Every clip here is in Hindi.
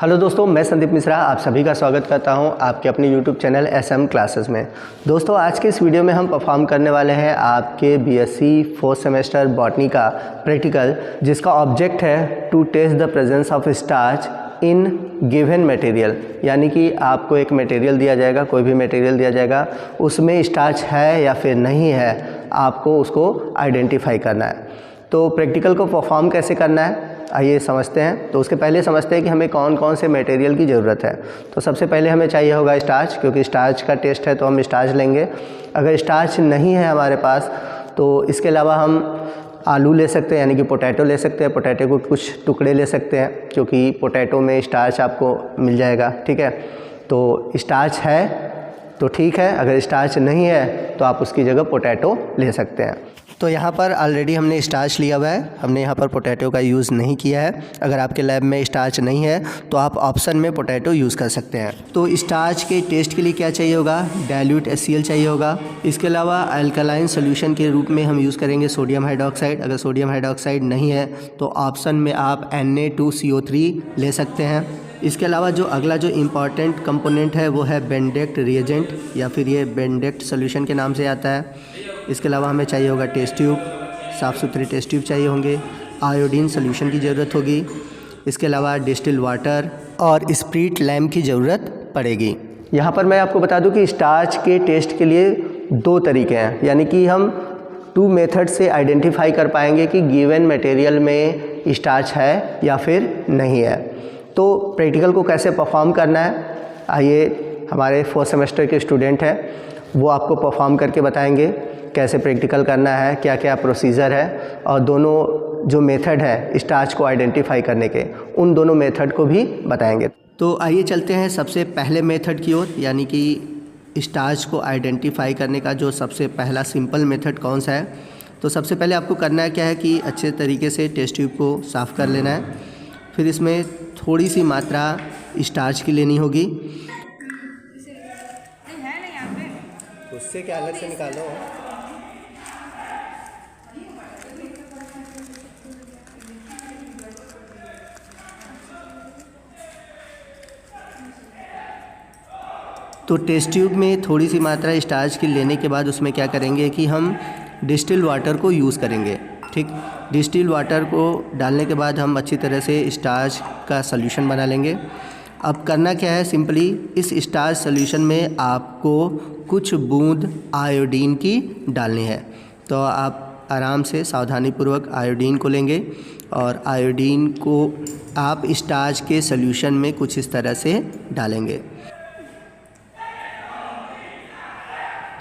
हेलो दोस्तों, मैं संदीप मिश्रा आप सभी का स्वागत करता हूं आपके अपने यूट्यूब चैनल SM क्लासेस में। दोस्तों, आज के इस वीडियो में हम परफॉर्म करने वाले हैं आपके BSc 4th सेमेस्टर बॉटनी का प्रैक्टिकल, जिसका ऑब्जेक्ट है to test the presence of starch in given material. यानी कि आपको एक मटेरियल दिया जाएगा, कोई भी मटेरियल दिया जाएगा, उसमें स्टार्च है या फिर नहीं है, आपको उसको आइडेंटिफाई करना है। तो प्रैक्टिकल को परफॉर्म कैसे करना है आइए समझते हैं। तो उसके पहले समझते हैं कि हमें कौन कौन से मटेरियल की ज़रूरत है। तो सबसे पहले हमें चाहिए होगा स्टार्च, क्योंकि स्टार्च का टेस्ट है तो हम स्टार्च लेंगे। अगर स्टार्च नहीं है हमारे पास तो इसके अलावा हम आलू ले सकते हैं, यानी कि पोटैटो ले सकते हैं। पोटैटो को कुछ टुकड़े ले सकते हैं, क्योंकि पोटैटो में स्टार्च आपको मिल जाएगा। ठीक है, तो स्टार्च है तो ठीक है, अगर स्टार्च नहीं है तो आप उसकी जगह पोटैटो ले सकते हैं। तो यहाँ पर ऑलरेडी हमने स्टार्च लिया हुआ है, हमने यहाँ पर पोटैटो का यूज़ नहीं किया है। अगर आपके लैब में स्टार्च नहीं है तो आप ऑप्शन में पोटैटो यूज़ कर सकते हैं। तो स्टार्च के टेस्ट के लिए क्या चाहिए होगा, डाइल्यूट HCl चाहिए होगा। इसके अलावा अल्कलाइन सोल्यूशन के रूप में हम यूज़ करेंगे सोडियम हाइड्रोक्साइड। अगर सोडियम हाइड्रोक्साइड नहीं है तो ऑप्शन में आप Na2CO3 ले सकते हैं। इसके अलावा जो अगला जो इम्पॉर्टेंट कंपोनेंट है वो है बेंडेक्ट रिएजेंट, या फिर ये बेंडेक्ट सोल्यूशन के नाम से आता है। इसके अलावा हमें चाहिए होगा टेस्ट ट्यूब, साफ़ सुथरे टेस्ट ट्यूब चाहिए होंगे। आयोडीन सोल्यूशन की ज़रूरत होगी। इसके अलावा डिस्टिल वाटर और स्प्रिट लैम्प की ज़रूरत पड़ेगी। यहाँ पर मैं आपको बता दूँ कि स्टार्च के टेस्ट के लिए दो तरीके हैं, यानी कि हम 2 मेथड से आइडेंटिफाई कर पाएंगे कि गिवन मटेरियल में स्टार्च है या फिर नहीं है। तो प्रैक्टिकल को कैसे परफॉर्म करना है, आइए हमारे 4th सेमेस्टर के स्टूडेंट हैं वो आपको परफॉर्म करके बताएंगे कैसे प्रैक्टिकल करना है, क्या क्या प्रोसीजर है, और दोनों जो मेथड है स्टार्च को आइडेंटिफाई करने के, उन दोनों मेथड को भी बताएंगे। तो आइए चलते हैं सबसे पहले मेथड की ओर, यानी कि स्टार्च को आइडेंटिफाई करने का जो सबसे पहला सिंपल मेथड कौन सा है। तो सबसे पहले आपको करना है क्या है कि अच्छे तरीके से टेस्ट ट्यूब को साफ़ कर लेना है। फिर इसमें थोड़ी सी मात्रा स्टार्च की लेनी होगी, उससे क्या अलग से निकालो। तो टेस्ट ट्यूब में थोड़ी सी मात्रा स्टार्च की लेने के बाद उसमें क्या करेंगे कि हम डिस्टिल वाटर को यूज़ करेंगे। ठीक, डिस्टिल वाटर को डालने के बाद हम अच्छी तरह से स्टार्च का सॉल्यूशन बना लेंगे। अब करना क्या है, सिंपली इस स्टार्च सॉल्यूशन में आपको कुछ बूंद आयोडीन की डालनी है। तो आप आराम से सावधानीपूर्वक आयोडीन को लेंगे और आयोडीन को आप स्टार्च के सॉल्यूशन में कुछ इस तरह से डालेंगे।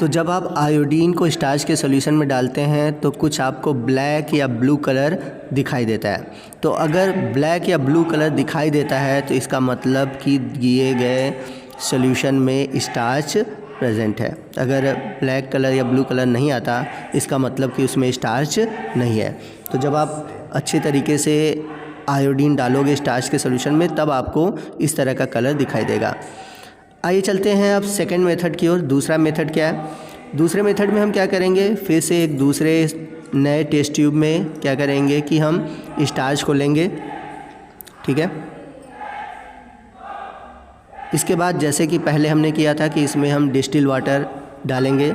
तो जब आप आयोडीन को स्टार्च के सॉल्यूशन में डालते हैं तो कुछ आपको ब्लैक या ब्लू कलर दिखाई देता है। तो अगर ब्लैक या ब्लू कलर दिखाई देता है तो इसका मतलब कि दिए गए सॉल्यूशन में स्टार्च प्रेजेंट है। अगर ब्लैक कलर या ब्लू कलर नहीं आता इसका मतलब कि उसमें स्टार्च नहीं है। तो जब आप अच्छे तरीके से आयोडीन डालोगे स्टार्च के सॉल्यूशन में तब आपको इस तरह का कलर दिखाई देगा। आइए चलते हैं अब सेकंड मेथड की ओर। दूसरा मेथड क्या है, दूसरे मेथड में हम क्या करेंगे, फिर से एक दूसरे नए टेस्ट ट्यूब में क्या करेंगे कि हम स्टार्च को लेंगे। ठीक है, इसके बाद जैसे कि पहले हमने किया था कि इसमें हम डिस्टिल वाटर डालेंगे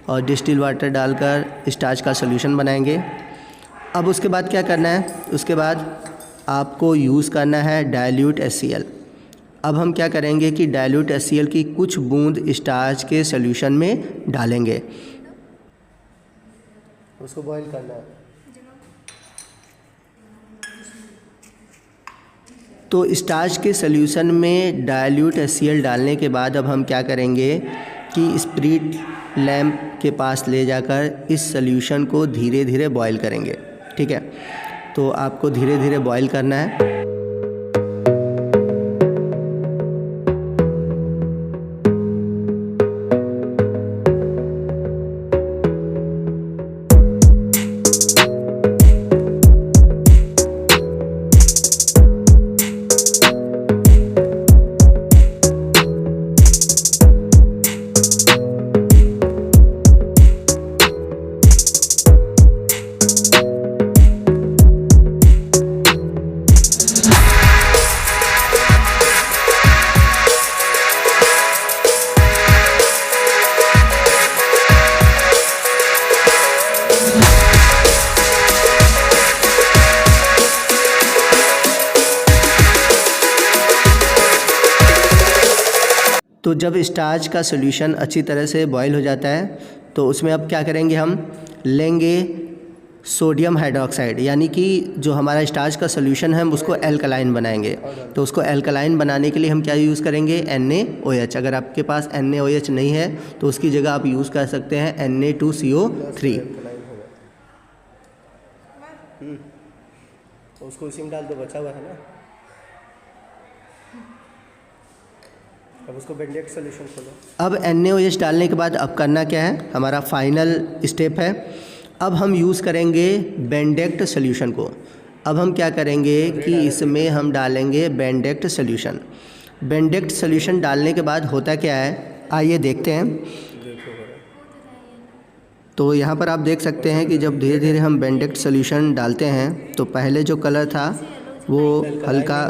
और डिस्टिल वाटर डालकर स्टार्च का सॉल्यूशन बनाएंगे। अब उसके बाद क्या करना है, उसके बाद आपको यूज़ करना है डाइल्यूट HCl। अब हम क्या करेंगे कि डाइल्यूट HCl की कुछ बूंद स्टार्च के सॉल्यूशन में डालेंगे, उसको बॉईल करना है। तो स्टार्च के सॉल्यूशन में डाइल्यूट HCl डालने के बाद अब हम क्या करेंगे कि स्प्रिट लैम्प के पास ले जाकर इस सॉल्यूशन को धीरे धीरे बॉईल करेंगे। ठीक है, तो आपको धीरे धीरे बॉईल करना है। तो जब स्टार्च का सॉल्यूशन अच्छी तरह से बॉयल हो जाता है तो उसमें अब क्या करेंगे, हम लेंगे सोडियम हाइड्रोक्साइड, यानी कि जो हमारा स्टार्च का सॉल्यूशन है हम उसको एल्कलाइन बनाएंगे। तो उसको एल्कलाइन बनाने के लिए हम क्या यूज़ करेंगे, NaOH। अगर आपके पास NaOH नहीं है तो उसकी जगह आप यूज़ कर सकते हैं Na2CO3। तो उसको इसी में डाल दो, बचा हुआ है ना। अब उसको बेंडेक्ट सॉल्यूशन खोलो। अब NaOH डालने के बाद अब करना क्या है, हमारा फाइनल स्टेप है। अब हम यूज़ करेंगे बेंडेक्ट सॉल्यूशन को। अब हम क्या करेंगे कि इसमें हम डालेंगे बेंडेक्ट सॉल्यूशन। बेंडेक्ट सॉल्यूशन डालने के बाद होता क्या है, आइए देखते हैं। तो यहाँ पर आप देख सकते हैं कि जब धीरे धीरे हम बेंडेक्ट सॉल्यूशन डालते हैं तो पहले जो कलर था वो हल्का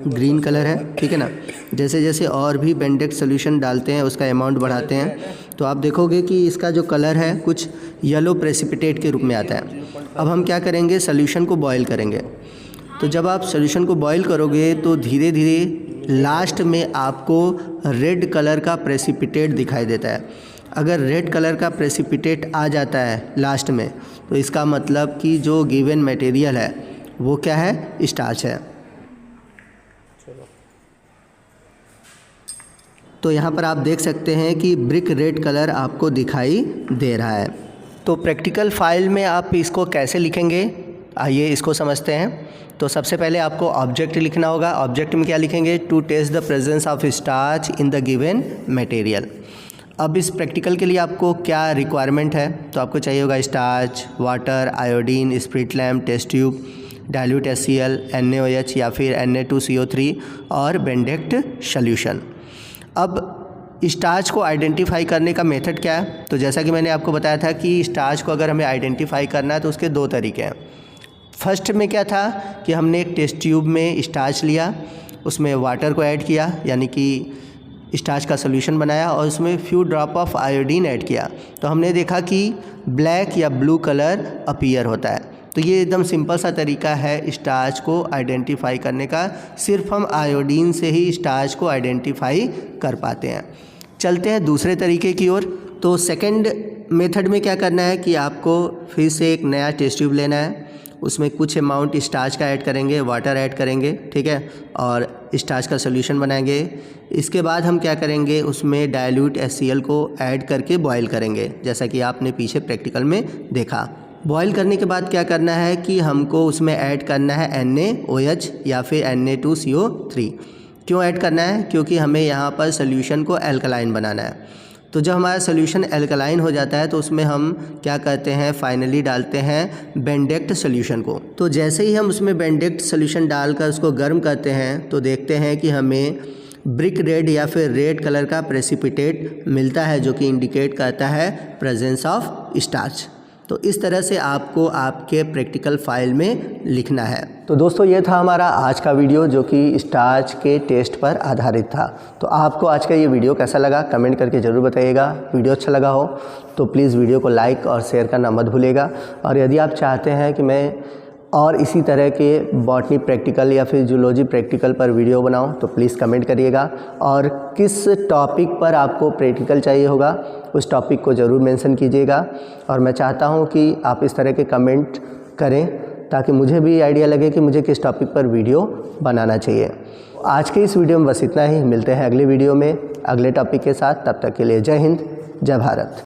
ग्रीन कलर है, ठीक है ना। जैसे जैसे और भी बेंडेक्ट सॉल्यूशन डालते हैं उसका अमाउंट बढ़ाते हैं तो आप देखोगे कि इसका जो कलर है कुछ येलो प्रेसिपिटेट के रूप में आता है। अब हम क्या करेंगे, सॉल्यूशन को बॉईल करेंगे। तो जब आप सॉल्यूशन को बॉईल करोगे तो धीरे धीरे लास्ट में आपको रेड कलर का प्रेसिपिटेट दिखाई देता है। अगर रेड कलर का प्रेसिपिटेट आ जाता है लास्ट में तो इसका मतलब कि जो गिवन मटेरियल है वो क्या है, स्टार्च है। तो यहाँ पर आप देख सकते हैं कि ब्रिक रेड कलर आपको दिखाई दे रहा है। तो प्रैक्टिकल फाइल में आप इसको कैसे लिखेंगे, आइए इसको समझते हैं। तो सबसे पहले आपको ऑब्जेक्ट लिखना होगा। ऑब्जेक्ट में क्या लिखेंगे, to test the presence of starch in the given material. अब इस प्रैक्टिकल के लिए आपको क्या रिक्वायरमेंट है, तो आपको चाहिए होगा starch, water, iodine, spirit lamp, test tube, dilute HCl, NaOH या फिर Na2CO3 और बेंडेक्ट सॉल्यूशन। अब स्टार्च को आइडेंटिफाई करने का मेथड क्या है, तो जैसा कि मैंने आपको बताया था कि स्टार्च को अगर हमें आइडेंटिफाई करना है तो उसके दो तरीके हैं। फर्स्ट में क्या था कि हमने एक टेस्ट ट्यूब में स्टार्च लिया, उसमें वाटर को ऐड किया यानी कि स्टार्च का सॉल्यूशन बनाया और उसमें few drop of iodine add किया तो हमने देखा कि ब्लैक या ब्लू कलर अपीयर होता है। तो ये एकदम सिंपल सा तरीका है स्टार्च को आइडेंटिफाई करने का, सिर्फ हम आयोडीन से ही स्टार्च को आइडेंटिफाई कर पाते हैं। चलते हैं दूसरे तरीके की ओर। तो सेकंड मेथड में क्या करना है कि आपको फिर से एक नया टेस्ट ट्यूब लेना है, उसमें कुछ अमाउंट स्टार्च का ऐड करेंगे, वाटर ऐड करेंगे, ठीक है, और स्टार्च का सॉल्यूशन बनाएंगे। इसके बाद हम क्या करेंगे, उसमें डाइल्यूट HCl को ऐड करके बॉयल करेंगे, जैसा कि आपने पीछे प्रैक्टिकल में देखा। बॉयल करने के बाद क्या करना है कि हमको उसमें ऐड करना है NaOH या फिर Na2CO3। क्यों ऐड करना है, क्योंकि हमें यहाँ पर सॉल्यूशन को एल्कलाइन बनाना है। तो जब हमारा सॉल्यूशन एल्कलाइन हो जाता है तो उसमें हम क्या करते हैं, फाइनली डालते हैं बेंडेक्ट सॉल्यूशन को। तो जैसे ही हम उसमें बेंडेक्ट सॉल्यूशन डालकर उसको गर्म करते हैं तो देखते हैं कि हमें ब्रिक रेड या फिर रेड कलर का प्रेसिपिटेट मिलता है जो कि इंडिकेट करता है प्रेजेंस ऑफ स्टार्च। तो इस तरह से आपको आपके प्रैक्टिकल फाइल में लिखना है। तो दोस्तों ये था हमारा आज का वीडियो जो कि स्टार्च के टेस्ट पर आधारित था। तो आपको आज का ये वीडियो कैसा लगा कमेंट करके ज़रूर बताइएगा। वीडियो अच्छा लगा हो तो प्लीज़ वीडियो को लाइक और शेयर करना मत भूलिएगा। और यदि आप चाहते हैं कि मैं और इसी तरह के बॉटनी प्रैक्टिकल या फिर जूलॉजी प्रैक्टिकल पर वीडियो बनाऊं तो प्लीज़ कमेंट करिएगा। और किस टॉपिक पर आपको प्रैक्टिकल चाहिए होगा उस टॉपिक को ज़रूर मेंशन कीजिएगा। और मैं चाहता हूं कि आप इस तरह के कमेंट करें ताकि मुझे भी आइडिया लगे कि मुझे किस टॉपिक पर वीडियो बनाना चाहिए। आज के इस वीडियो में बस इतना ही। मिलते हैं अगले वीडियो में अगले टॉपिक के साथ। तब तक के लिए जय हिंद, जय भारत।